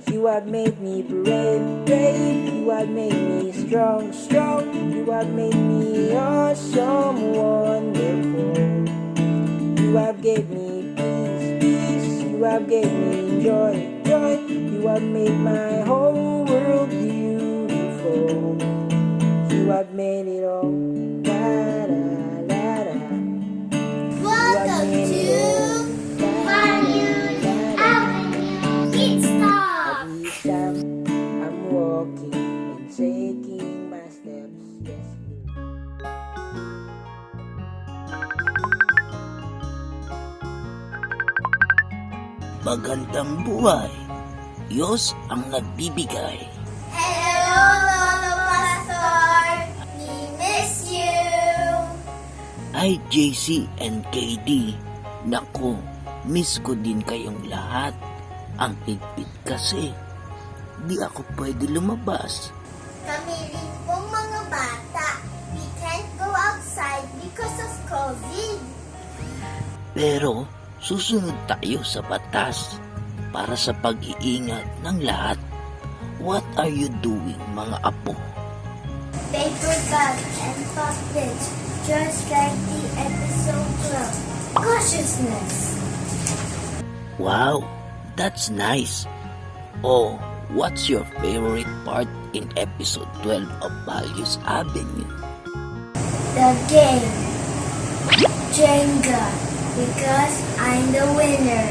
You have made me brave, brave. You have made me strong, strong. You have made me awesome, wonderful. You have gave me peace, peace. You have gave me joy, joy. You have made my whole world beautiful. You have made it all. Da, da, da, da. Welcome to Values Avenue Kids Talk. Every time I'm walking and taking my steps, yes, Magandang buhay. Diyos ang nagbibigay. Hello, Lolo Pastor. We miss you. Hi, JC and KD. Naku, miss ko din kayong lahat. Ang higpit kasi. Di ako pwede lumabas. Kami rin pong mga bata. We can't go outside because of COVID. Pero susunod tayo sa batas para sa pag-iingat ng lahat. What are you doing, mga apo? Paper bag and pockets, just like the episode 12. Cautiousness. Wow, that's nice. Oh, what's your favorite part in episode 12 of Values Avenue? The game. Jenga. Because I'm the winner.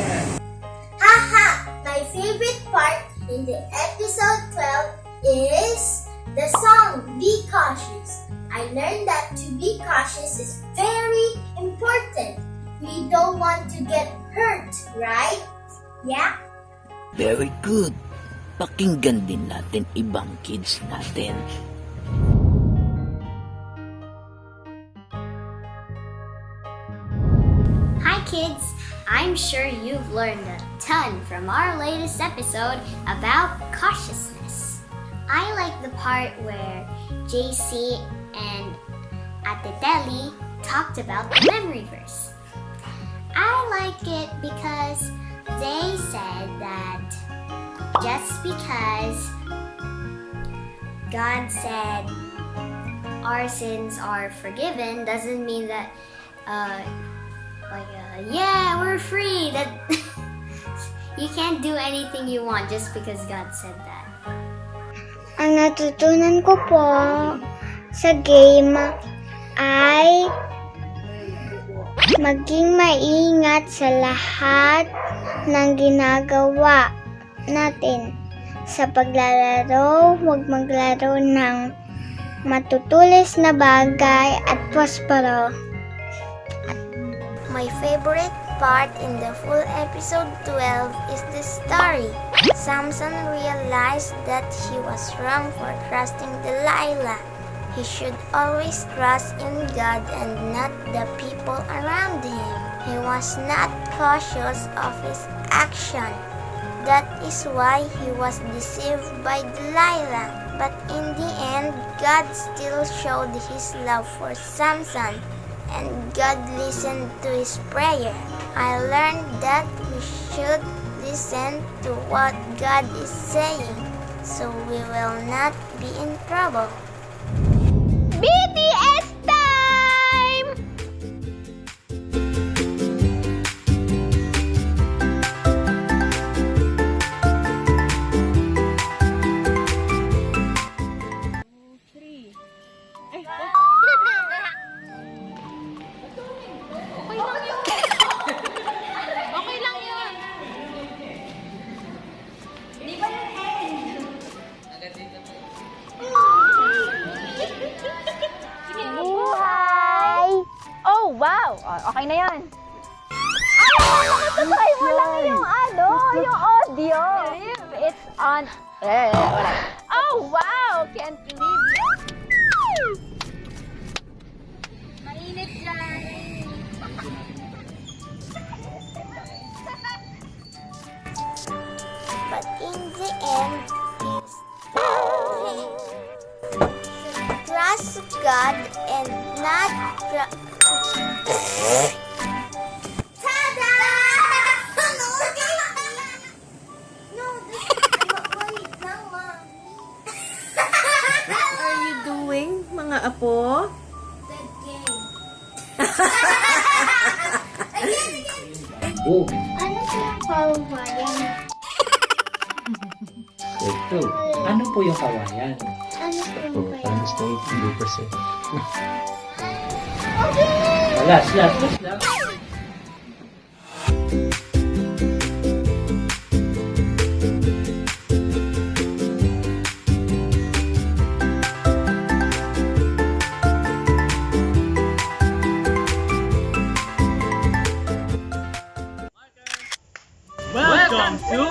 Haha! My favorite part in the episode 12 is the song Be Cautious. I learned that to be cautious is very important. We don't want to get hurt, right? Yeah? Very good. Pakinggan din natin ibang kids natin. Hi kids! I'm sure you've learned a ton from our latest episode about cautiousness. I like the part where JC and Atiteli talked about the memory verse. I like it because they said that just because God said our sins are forgiven doesn't mean that yeah, we're free. That you can't do anything you want just because God said that. Ang natutunan ko po sa game ay maging maingat sa lahat ng ginagawa natin. Sa paglalaro, huwag maglaro ng matutulis na bagay at prospero. My favorite part in the full episode 12 is the story. Samson realized that he was wrong for trusting Delilah. He should always trust in God and not the people around him. He was not cautious of his action. That is why he was deceived by Delilah. But in the end, God still showed his love for Samson. And God listened to his prayer. I learned that we should listen to what God is saying, so we will not be in trouble. BTS time! Buhay! Oh, wow! Okay na yan. Ay, matatry mo lang yung yung audio. It's on. Wala. Oh, wow! Can't believe it. Mainit dyan. But in the end, trust God and not Tada! No, this Apo? Oh, Ano po yung kawayan? ito. Ano po yung kawayan? Ano po yung kawayan? Last. Welcome to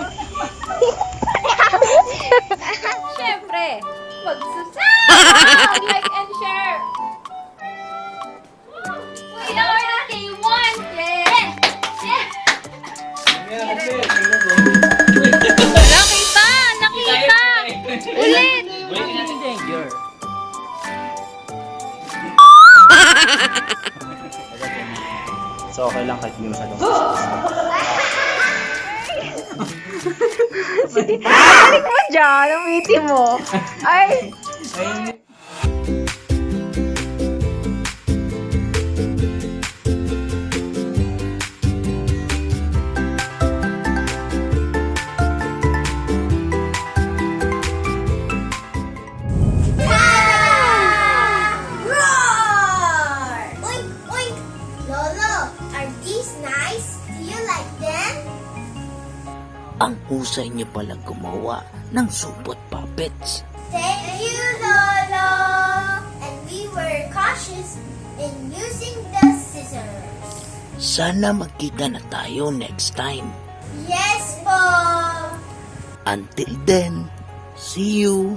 Siyempre, mag-subscribe, like, and share. We are the K1. Nakita. Ulit. Danger. So okay lang kahit hindi masyadong Balik mo dyan, ang witty mo. Ay, Roar! Oink, oink! Lolo, are these nice? Do you like them? Ang husay niyo pala gumawa ng supot puppets. Thank you, Lolo! And we were cautious in using the scissors. Sana magkita na tayo next time. Yes, po! Until then, see you.